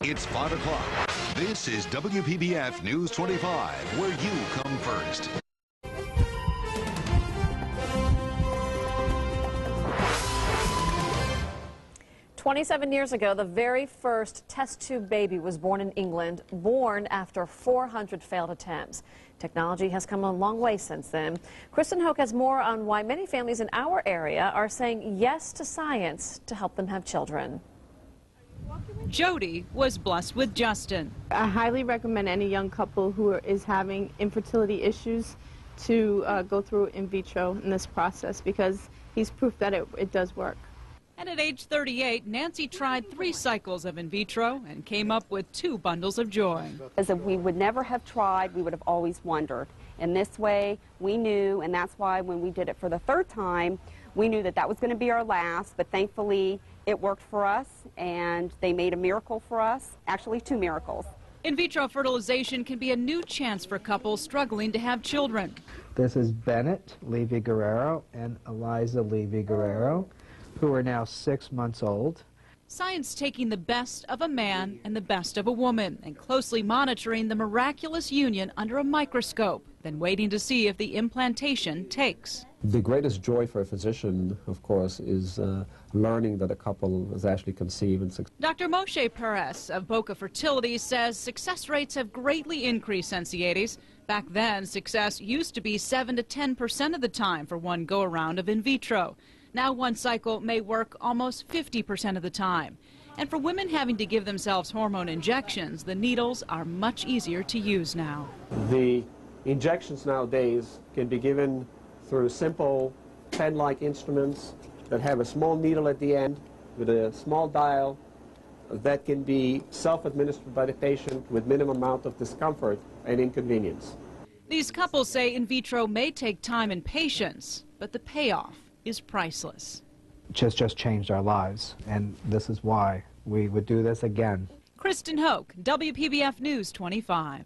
It's 5 o'clock. This is WPBF News 25, where you come first. "27 years ago, the very first test tube baby was born in England, born after 400 failed attempts. Technology has come a long way since then. Kristen Hoke has more on why many families in our area are saying yes to science to help them have children. Jody was blessed with Justin. I highly recommend any young couple who is having infertility issues to go through in vitro in this process, because he's proof that it does work. And at age 38, Nancy tried 3 cycles of in vitro and came up with 2 bundles of joy. As if we would never have tried, we would have always wondered. In this way, we knew, and that's why when we did it for the 3rd time, we knew that that was going to be our last, but thankfully it worked for us, and they made a miracle for us, actually 2 miracles. In vitro fertilization can be a new chance for couples struggling to have children. This is Bennett Levy-Guerrero and Eliza Levy-Guerrero, who are now 6 months old. Science taking the best of a man and the best of a woman and closely monitoring the miraculous union under a microscope, then waiting to see if the implantation takes. The greatest joy for a physician, of course, is learning that a couple is actually conceived and succeed. Dr. Moshe Peress of Boca Fertility says success rates have greatly increased since the 80s. Back then, success used to be 7 to 10% of the time for one go-around of in vitro. Now one cycle may work almost 50% of the time. And for women having to give themselves hormone injections, the needles are much easier to use now. The injections nowadays can be given through simple pen-like instruments that have a small needle at the end with a small dial that can be self-administered by the patient with minimum amount of discomfort and inconvenience. These couples say in vitro may take time and patience, but the payoff is priceless. Just changed our lives, and this is why we would do this again. Kristen Hoke, WPBF News 25.